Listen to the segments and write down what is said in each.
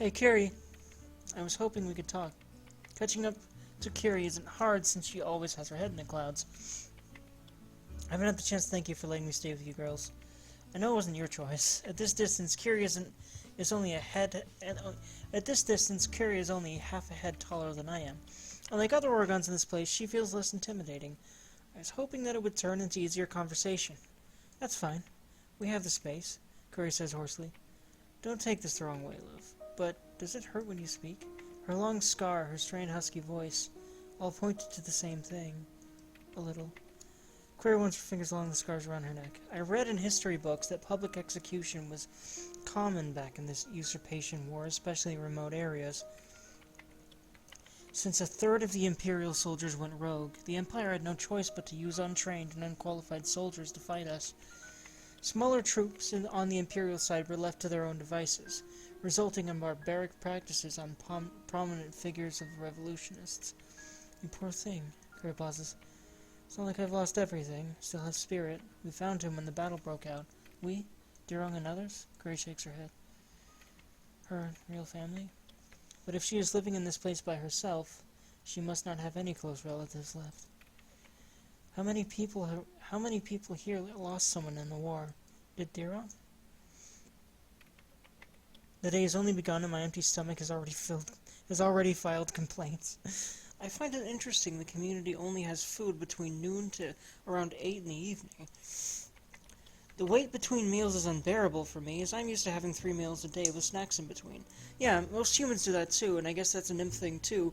Hey, Carrie. I was hoping we could talk. Catching up to Carrie isn't hard since she always has her head in the clouds. I haven't had the chance to thank you for letting me stay with you girls. I know it wasn't your choice. At this distance, Carrie is only a head. At this distance, Carrie is only half a head taller than I am. Unlike other Oregons in this place, she feels less intimidating. I was hoping that it would turn into easier conversation. That's fine. We have the space, Carrie says hoarsely. Don't take this the wrong way, love. But does it hurt when you speak? Her long scar, her strained husky voice, all pointed to the same thing. A little. Query runs her fingers along the scars around her neck. I read in history books that public execution was common back in this usurpation war, especially in remote areas. Since a third of the Imperial soldiers went rogue, the Empire had no choice but to use untrained and unqualified soldiers to fight us. Smaller troops on the Imperial side were left to their own devices, resulting in barbaric practices on prominent figures of revolutionists. You poor thing, Query pauses. It's not like I've lost everything. Still have spirit. We found him when the battle broke out. We? Dirong and others? Query shakes her head. Her real family? But if she is living in this place by herself, she must not have any close relatives left. How many people here lost someone in the war? Did Dirong? The day has only begun and my empty stomach has already filed complaints. I find it interesting the community only has food between noon to around 8 in the evening. The wait between meals is unbearable for me, as I'm used to having 3 meals a day with snacks in between. Yeah, most humans do that too, and I guess that's an imp thing too.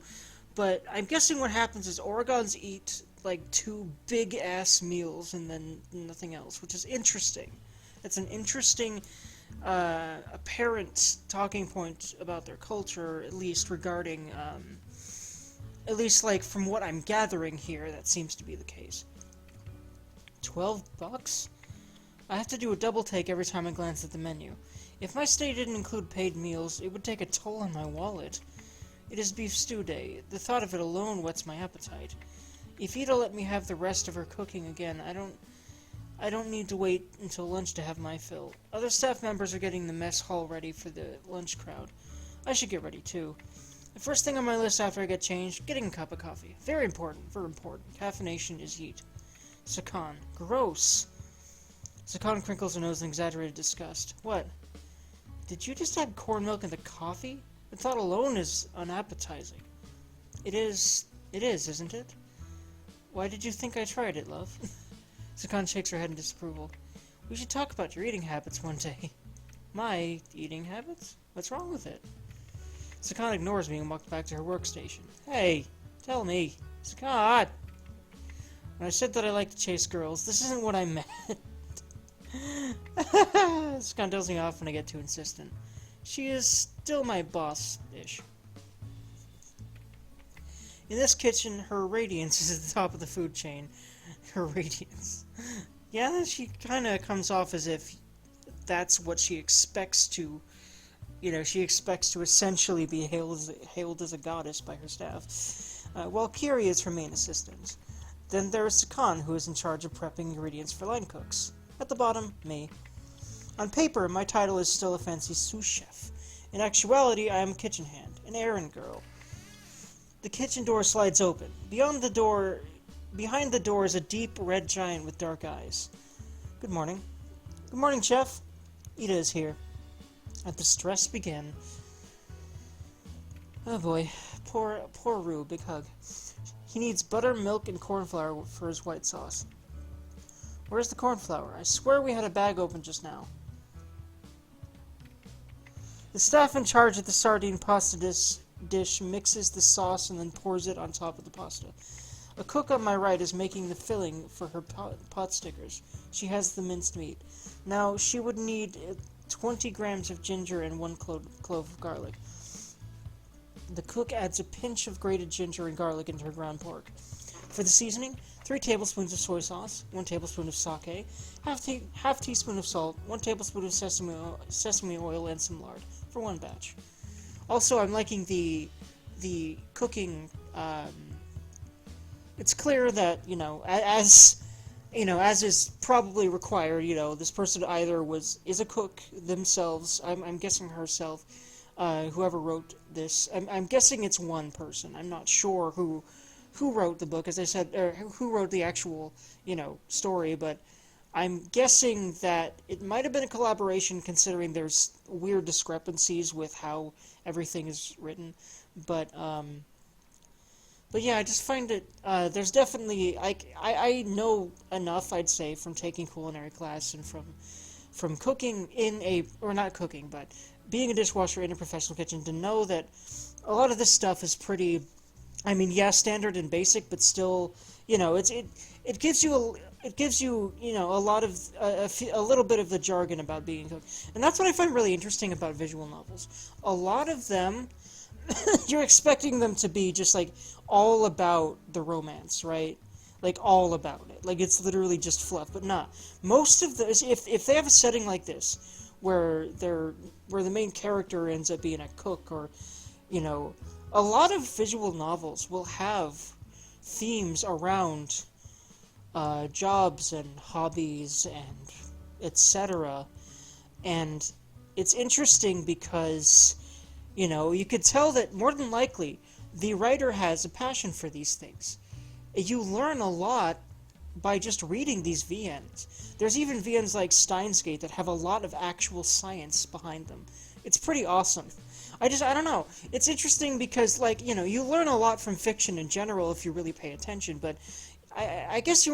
But I'm guessing what happens is Oregons eat like 2 big-ass meals and then nothing else, which is interesting. It's an interesting apparent talking point about their culture, at least regarding, at least like from what I'm gathering here, that seems to be the case. $12? I have to do a double take every time I glance at the menu. If my stay didn't include paid meals, it would take a toll on my wallet. It is beef stew day. The thought of it alone whets my appetite. If Ida let me have the rest of her cooking again, I don't need to wait until lunch to have my fill. Other staff members are getting the mess hall ready for the lunch crowd. I should get ready too. The first thing on my list after I get changed, getting a cup of coffee. Very important, very important. Caffeination is yeet. Sakan. Gross. Sakan crinkles her nose in exaggerated disgust. What? Did you just add corn milk into coffee? The thought alone is unappetizing. It is, isn't it? Why did you think I tried it, love? Sakan shakes her head in disapproval. We should talk about your eating habits one day. My eating habits? What's wrong with it? Sakan ignores me and walks back to her workstation. Hey, tell me. Sakan! When I said that I like to chase girls, this isn't what I meant. Sakan tells me off when I get too insistent. She is still my boss-ish. In this kitchen, her radiance is at the top of the food chain. Her radiance. Yeah, she kind of comes off as if that's what she expects to, she expects to essentially be hailed as a goddess by her staff. While Kiri is her main assistant. Then there is Sakan, who is in charge of prepping ingredients for line cooks. At the bottom, me. On paper, my title is still a fancy sous chef. In actuality, I am a kitchen hand, an errand girl. The kitchen door slides open. Behind the door is a deep red giant with dark eyes. Good morning. Good morning, chef. Ida is here. Let the stress begin. Oh boy. Poor Rue. Big hug. He needs butter, milk, and corn flour for his white sauce. Where's the corn flour? I swear we had a bag open just now. The staff in charge of the sardine pasta dish mixes the sauce and then pours it on top of the pasta. A cook on my right is making the filling for her pot stickers. She has the minced meat. Now, she would need 20 grams of ginger and 1 clove of garlic. The cook adds a pinch of grated ginger and garlic into her ground pork. For the seasoning, 3 tablespoons of soy sauce, 1 tablespoon of sake, half teaspoon of salt, 1 tablespoon of sesame oil, and some lard for 1 batch. Also, I'm liking the cooking. It's clear that as is probably required, this person either is a cook themselves. I'm guessing herself, whoever wrote this. I'm guessing it's one person. I'm not sure who wrote the book, as I said, or who wrote the actual, story, but I'm guessing that it might have been a collaboration, considering there's weird discrepancies with how everything is written. But yeah, I just find it. There's definitely I know enough, I'd say, from taking culinary class and from cooking or not cooking, but being a dishwasher in a professional kitchen, to know that a lot of this stuff is pretty. I mean, yeah, standard and basic, but still, it gives you a lot of a little bit of the jargon about being a cook, and that's what I find really interesting about visual novels. A lot of them, you're expecting them to be just like all about the romance, right? Like all about it, like it's literally just fluff. But not most of those. If they have a setting like this, where the main character ends up being a cook, or a lot of visual novels will have themes around jobs and hobbies and etc. And it's interesting because, you could tell that more than likely the writer has a passion for these things. You learn a lot by just reading these VNs. There's even VNs like Steins Gate that have a lot of actual science behind them. It's pretty awesome. I don't know. It's interesting because, you learn a lot from fiction in general if you really pay attention, but I guess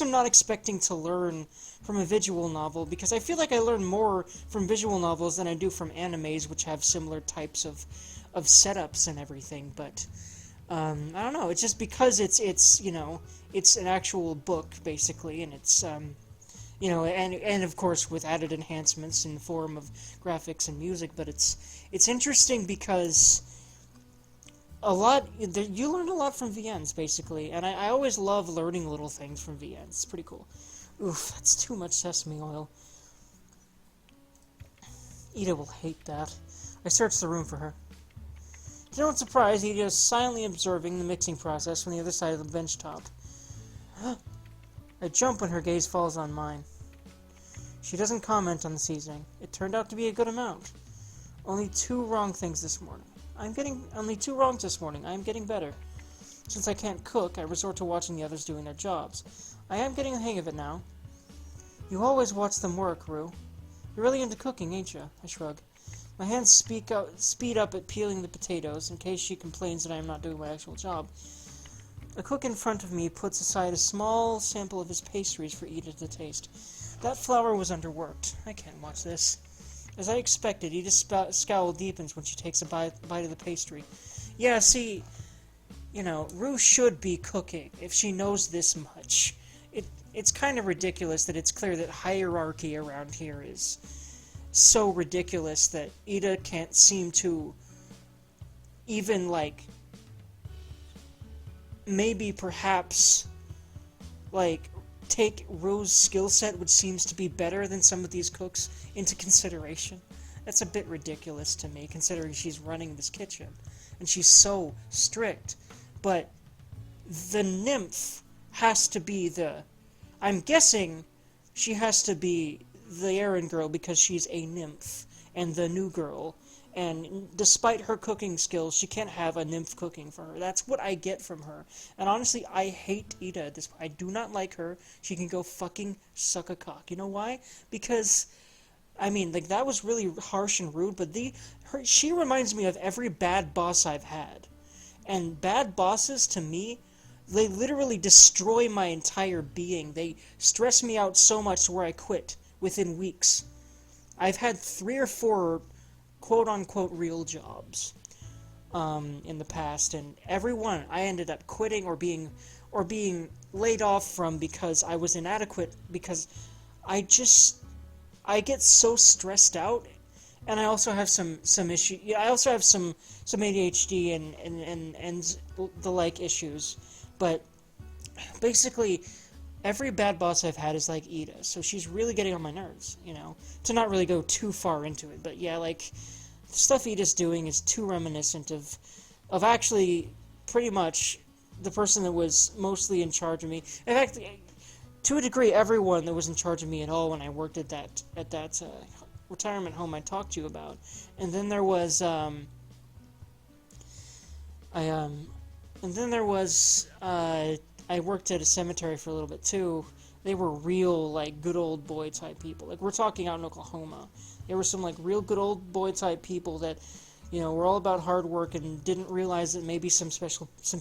I'm not expecting to learn from a visual novel, because I feel like I learn more from visual novels than I do from animes, which have similar types of setups and everything. But I don't know. It's just because it's an actual book basically, and it's and of course with added enhancements in the form of graphics and music. But it's interesting because you learn a lot from VNs, basically, and I always love learning little things from VNs. It's pretty cool. Oof, that's too much sesame oil. Ida will hate that. I searched the room for her. To no one's surprise, Ida is silently observing the mixing process from the other side of the bench top. I jump when her gaze falls on mine. She doesn't comment on the seasoning. It turned out to be a good amount. Only 2 wrong things this morning. Only 2 wrongs this morning. I am getting better. Since I can't cook, I resort to watching the others doing their jobs. I am getting the hang of it now. You always watch them work, Rue. You're really into cooking, ain't you? I shrug. My hands speed up at peeling the potatoes, in case she complains that I am not doing my actual job. The cook in front of me puts aside a small sample of his pastries for Ida to taste. That flour was underworked. I can't watch this. As I expected, Ida's scowl deepens when she takes a bite of the pastry. Yeah, see, Rue should be cooking if she knows this much. It's kind of ridiculous that it's clear that hierarchy around here is so ridiculous that Ida can't seem to even, maybe perhaps, take Rue's skill set, which seems to be better than some of these cooks, into consideration. That's a bit ridiculous to me, considering she's running this kitchen, and she's so strict. But the nymph has to be I'm guessing she has to be the errand girl because she's a nymph, and the new girl. And despite her cooking skills, she can't have a nymph cooking for her. That's what I get from her. And honestly, I hate Ida at this point. I do not like her. She can go fucking suck a cock. You know why? Because, that was really harsh and rude, but she reminds me of every bad boss I've had. And bad bosses, to me, they literally destroy my entire being. They stress me out so much where I quit within weeks. I've had 3 or 4 quote-unquote real jobs in the past, and every one I ended up quitting or being laid off from because I was inadequate, because I get so stressed out, and I also have some issue. Yeah, I also have some ADHD and the like issues, but basically every bad boss I've had is like Ida, so she's really getting on my nerves, to not really go too far into it. But yeah, the stuff Ida's doing is too reminiscent of actually pretty much the person that was mostly in charge of me. In fact, to a degree, everyone that was in charge of me at all when I worked at that retirement home I talked to you about. And then there was, I worked at a cemetery for a little bit too. They were real, like, good old boy type people. Like, we're talking out in Oklahoma. There were some, like, real good old boy type people that, you know, were all about hard work and didn't realize that maybe some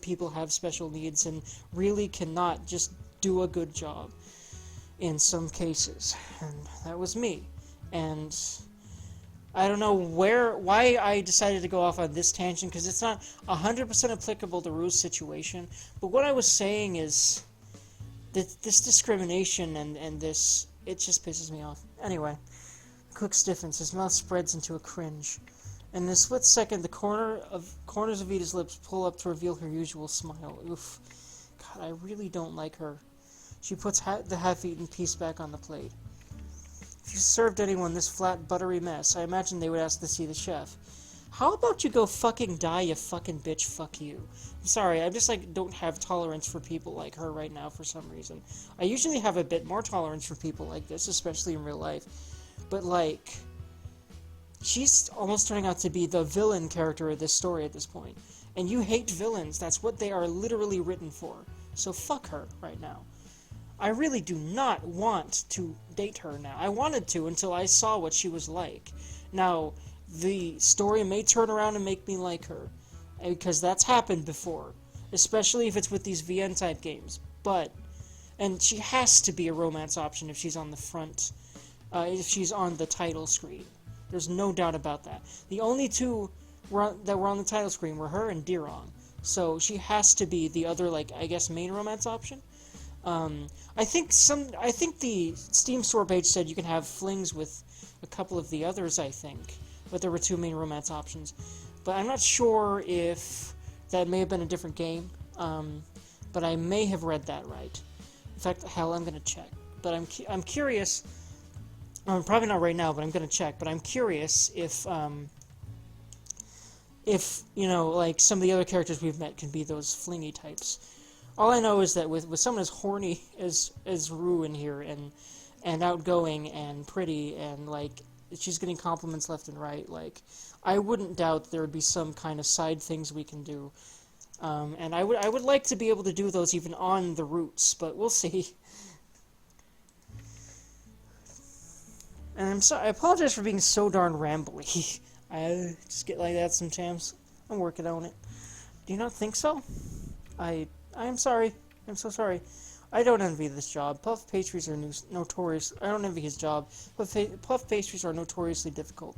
people have special needs and really cannot just do a good job in some cases. And that was me. And I don't know why I decided to go off on this tangent, because it's not 100% applicable to Rue's situation. But what I was saying is that this discrimination and this, it just pisses me off. Anyway, the cook stiffens, his mouth spreads into a cringe. In a split second, the corners of Ida's lips pull up to reveal her usual smile. Oof. God, I really don't like her. She puts the half-eaten piece back on the plate. If you served anyone this flat, buttery mess, I imagine they would ask to see the chef. How about you go fucking die, you fucking bitch, fuck you. I'm sorry, I just, like, don't have tolerance for people like her right now for some reason. I usually have a bit more tolerance for people like this, especially in real life. But, like, she's almost turning out to be the villain character of this story at this point. And you hate villains, that's what they are literally written for. So fuck her right now. I really do not want to date her now. I wanted to until I saw what she was like. Now, the story may turn around and make me like her, because that's happened before, especially if it's with these VN-type games. And she has to be a romance option if she's on the front, if she's on the title screen. There's no doubt about that. The only two that were on the title screen were her and Dirong, so she has to be the other, like, I guess, main romance option. I think the Steam store page said you can have flings with a couple of the others, I think, but there were two main romance options. But I'm not sure if that may have been a different game, but I may have read that right. In fact, hell, I'm gonna check. But I'm curious, probably not right now, but I'm gonna check, but I'm curious if, you know, like, some of the other characters we've met can be those flingy types. All I know is that with someone as horny as Rue in here, and outgoing and pretty, and, like, she's getting compliments left and right, like, I wouldn't doubt there would be some kind of side things we can do. And I would like to be able to do those even on the routes, but we'll see. And I'm sorry, I apologize for being so darn rambly. I just get like that sometimes. I'm working on it. Do you not think so? I'm sorry. I'm so sorry. I don't envy this job. Puff pastries are notorious. I don't envy his job. Puff pastries are notoriously difficult.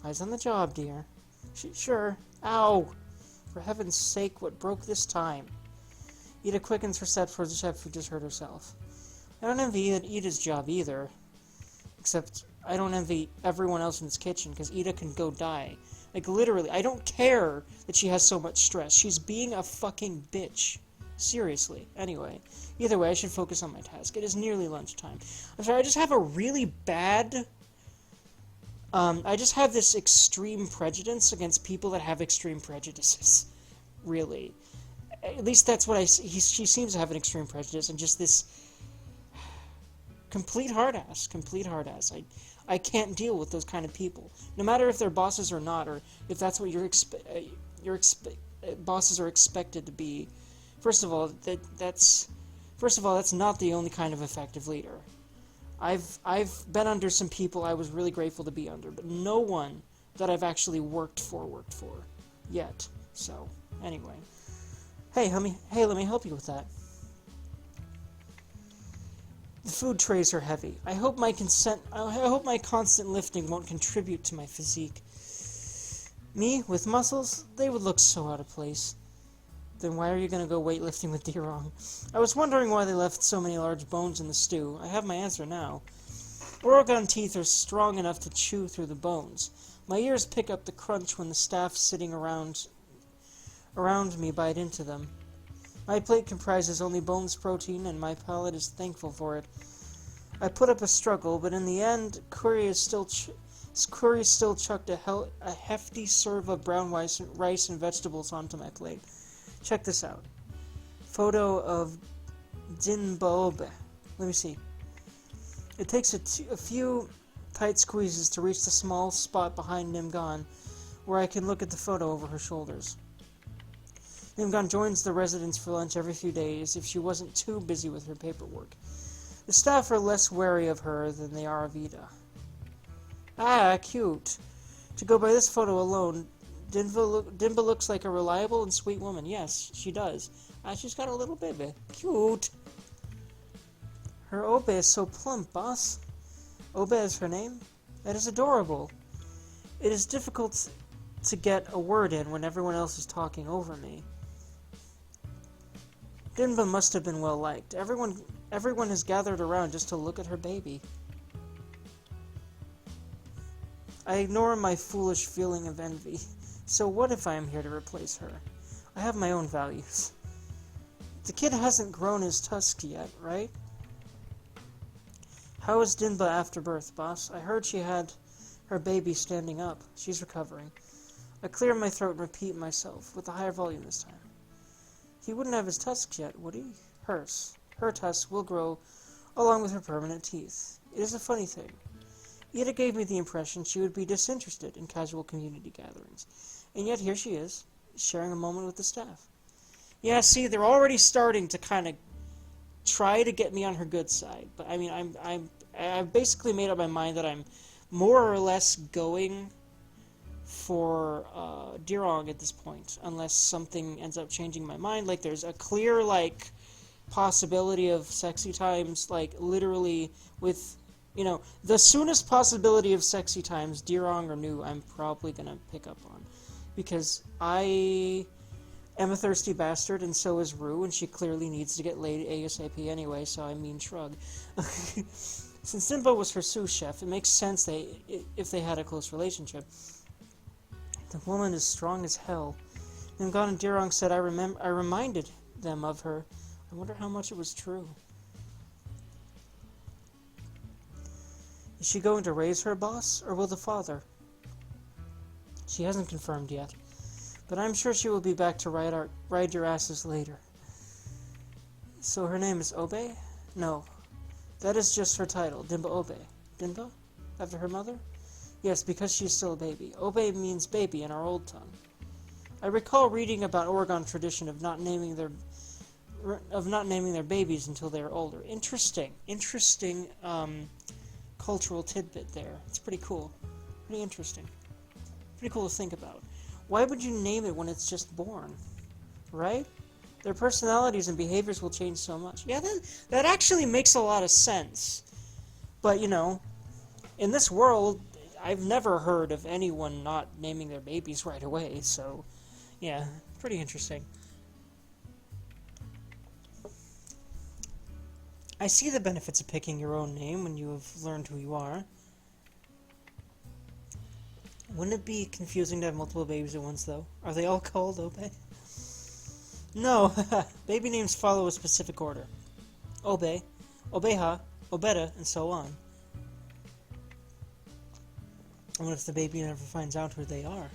Eyes on the job, dear. Sure. Ow! For heaven's sake, what broke this time? Ida quickens her steps towards the chef who just hurt herself. I don't envy Ida's job either. Except, I don't envy everyone else in this kitchen, because Ida can go die. Like, literally, I don't care that she has so much stress. She's being a fucking bitch. Seriously. Anyway, either way, I should focus on my task. It is nearly lunchtime. I'm sorry, I just have a really bad... I just have this extreme prejudice against people that have extreme prejudices. Really. At least that's what she seems to have an extreme prejudice, and just this... Complete hard-ass. I can't deal with those kind of people. No matter if they're bosses or not, or if that's what bosses are expected to be. First of all, that's not the only kind of effective leader. I've been under some people I was really grateful to be under, but no one that I've actually worked for yet. So, anyway. Hey, let me help you with that. The food trays are heavy. I hope my constant lifting won't contribute to my physique. Me, with muscles, they would look so out of place. Then why are you gonna go weightlifting with Dirong? I was wondering why they left so many large bones in the stew. I have my answer now. Oregon teeth are strong enough to chew through the bones. My ears pick up the crunch when the staff sitting around me bite into them. My plate comprises only bones protein, and my palate is thankful for it. I put up a struggle, but in the end, Curry still chucked a hefty serve of brown rice and vegetables onto my plate. Check this out. Photo of Din Bob. Let me see. It takes a few tight squeezes to reach the small spot behind Nimgon, where I can look at the photo over her shoulders. Nimgon joins the residence for lunch every few days if she wasn't too busy with her paperwork. The staff are less wary of her than they are of Ida. Ah, cute. To go by this photo alone, Dimba looks like a reliable and sweet woman. Yes, she does. She's got a little baby. Cute. Her Obe is so plump, boss. Obe is her name? That is adorable. It is difficult to get a word in when everyone else is talking over me. Dimba must have been well liked. Everyone has gathered around just to look at her baby. I ignore my foolish feeling of envy. So what if I am here to replace her? I have my own values. The kid hasn't grown his tusks yet, right? How is Dimba after birth, boss? I heard she had her baby standing up. She's recovering. I clear my throat and repeat myself, with a higher volume this time. He wouldn't have his tusks yet, would he? Hers. Her tusks will grow along with her permanent teeth. It is a funny thing. Ida gave me the impression she would be disinterested in casual community gatherings. And yet here she is, sharing a moment with the staff. Yeah, see, they're already starting to kind of try to get me on her good side. But, I mean, I've basically made up my mind that I'm more or less going for Dirong at this point, unless something ends up changing my mind. Like, there's a clear, like, possibility of sexy times, like, literally with, you know, the soonest possibility of sexy times, Dirong or Nu, I'm probably gonna pick up on. Because I am a thirsty bastard, and so is Rue, and she clearly needs to get laid ASAP anyway, so I mean shrug. Since Dimba was her sous chef, it makes sense if they had a close relationship. The woman is strong as hell. Nimgon and Dirong said I reminded them of her. I wonder how much it was true. Is she going to raise her boss, or will the father? She hasn't confirmed yet, but I'm sure she will be back to ride your asses later. So her name is Obe? No, that is just her title, Dimba Obe. Dimba? After her mother? Yes, because she's still a baby. Obe means baby in our old tongue. I recall reading about Oregon tradition of not naming their babies until they are older. Interesting cultural tidbit there. It's pretty cool. Pretty interesting. Pretty cool to think about. Why would you name it when it's just born? Right? Their personalities and behaviors will change so much. Yeah, that actually makes a lot of sense. But, you know, in this world, I've never heard of anyone not naming their babies right away, so, yeah, pretty interesting. I see the benefits of picking your own name when you have learned who you are. Wouldn't it be confusing to have multiple babies at once, though? Are they all called Obe? No, baby names follow a specific order. Obe, Obeha, Obeda, and so on. And what if the baby never finds out who they are?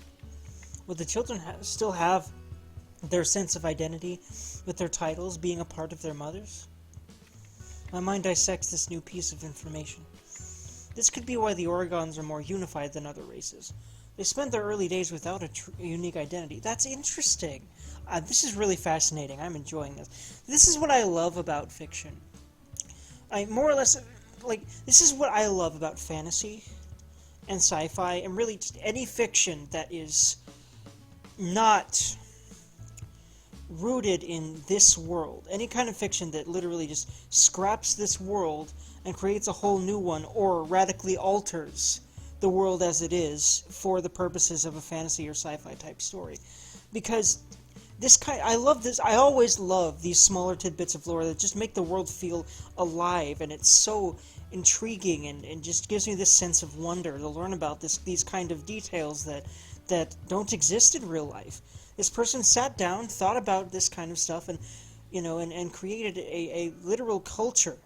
Would the children still have their sense of identity with their titles being a part of their mothers? My mind dissects this new piece of information. This could be why the Oregons are more unified than other races. They spent their early days without a unique identity. That's interesting. This is really fascinating. I'm enjoying this. This is what I love about fiction. More or less, like, this is what I love about fantasy and sci-fi, and really just any fiction that is not rooted in this world. Any kind of fiction that literally just scraps this world and creates a whole new one, or radically alters the world as it is for the purposes of a fantasy or sci-fi type story. Because I love this. I always love these smaller tidbits of lore that just make the world feel alive, and it's so intriguing and just gives me this sense of wonder to learn about these kind of details that don't exist in real life. This person sat down, thought about this kind of stuff, and and created a literal culture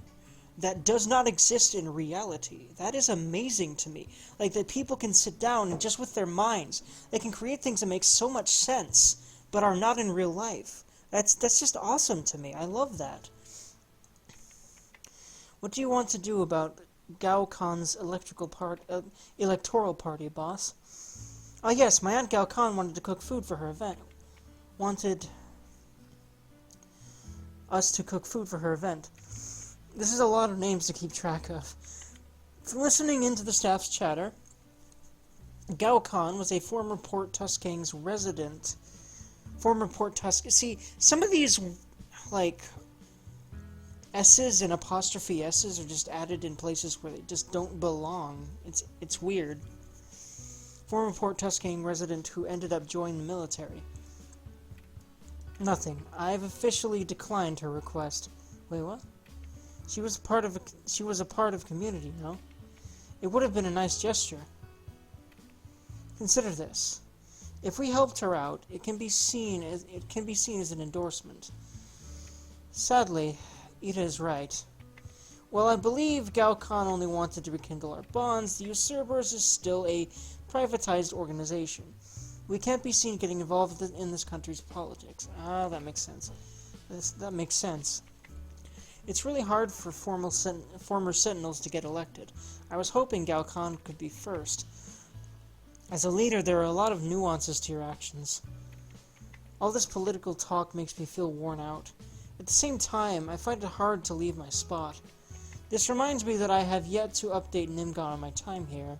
that does not exist in reality. That is amazing to me. Like, that people can sit down and just with their minds, they can create things that make so much sense, but are not in real life. That's just awesome to me. I love that. What do you want to do about Gao Khan's electoral party, boss. Ah, yes, my Aunt Gao Khan wanted to cook food for her event. Wanted us to cook food for her event. This is a lot of names to keep track of. From listening into the staff's chatter, Gao Khan was a former Port Tuskeg's resident. Former Port Tusk. See, some of these, like, S's and apostrophe S's are just added in places where they just don't belong. It's weird. Former Port Tuskegee resident who ended up joining the military. Nothing. I've officially declined her request. Wait, what? She was a part of community, no? It would have been a nice gesture. Consider this. If we helped her out, it can be seen as an endorsement. Sadly, Ida is right. While I believe Gao Khan only wanted to rekindle our bonds, the Usurpers is still a privatized organization. We can't be seen getting involved in this country's politics. Ah, that makes sense. That makes sense. It's really hard for former Sentinels to get elected. I was hoping Gao Khan could be first. As a leader, there are a lot of nuances to your actions. All this political talk makes me feel worn out. At the same time, I find it hard to leave my spot. This reminds me that I have yet to update Nimgon on my time here.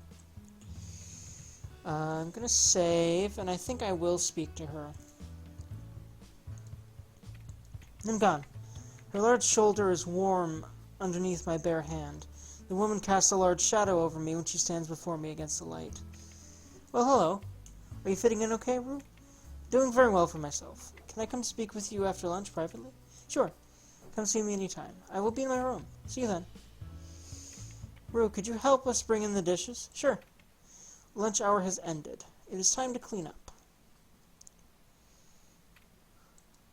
I'm gonna save, and I think I will speak to her. Nimgon. Her large shoulder is warm underneath my bare hand. The woman casts a large shadow over me when she stands before me against the light. Well, hello. Are you fitting in okay, Rue? Doing very well for myself. Can I come speak with you after lunch privately? Sure. Come see me anytime. I will be in my room. See you then. Rue, could you help us bring in the dishes? Sure. Lunch hour has ended. It is time to clean up.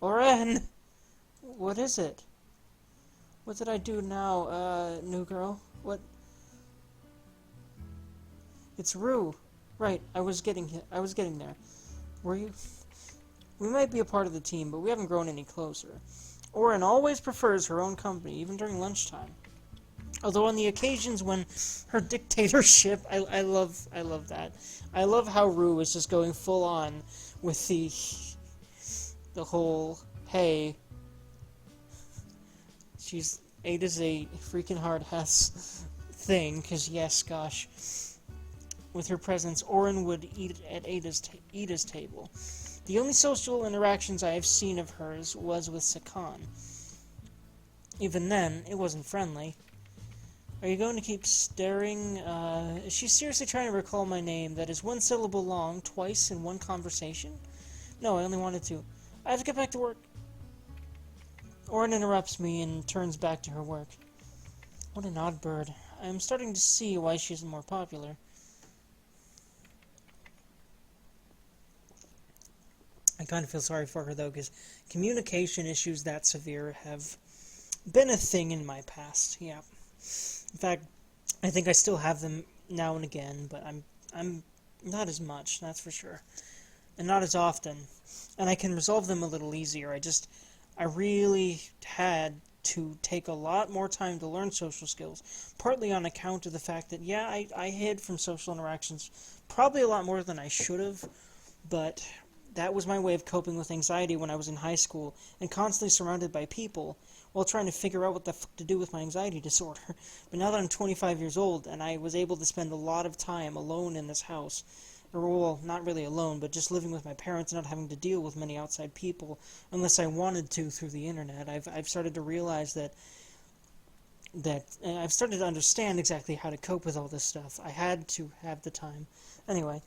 Oren! What is it? What did I do now, new girl? What? It's Rue. Right, I was getting there. Were you? We might be a part of the team, but we haven't grown any closer. Oren always prefers her own company, even during lunchtime. Although on the occasions when her dictatorship, I love that. I love how Rue is just going full on with the whole, hey, Ada's a freaking hard-ass thing, because yes, gosh. With her presence, Oren would eat at Ida's table. The only social interactions I have seen of hers was with Sakan. Even then, it wasn't friendly. Are you going to keep staring? Is she seriously trying to recall my name that is one syllable long, twice in one conversation? No, I only wanted to. I have to get back to work. Oren interrupts me and turns back to her work. What an odd bird. I am starting to see why she isn't more popular. I kind of feel sorry for her, though, because communication issues that severe have been a thing in my past, yeah. In fact, I think I still have them now and again, but I'm not as much, that's for sure. And not as often. And I can resolve them a little easier. I really had to take a lot more time to learn social skills, partly on account of the fact that, yeah, I hid from social interactions probably a lot more than I should have, but that was my way of coping with anxiety when I was in high school and constantly surrounded by people while trying to figure out what the fuck to do with my anxiety disorder. But now that I'm 25 years old and I was able to spend a lot of time alone in this house, or well, not really alone, but just living with my parents and not having to deal with many outside people unless I wanted to through the internet, I've started to realize that I've started to understand exactly how to cope with all this stuff. I had to have the time. Anyway,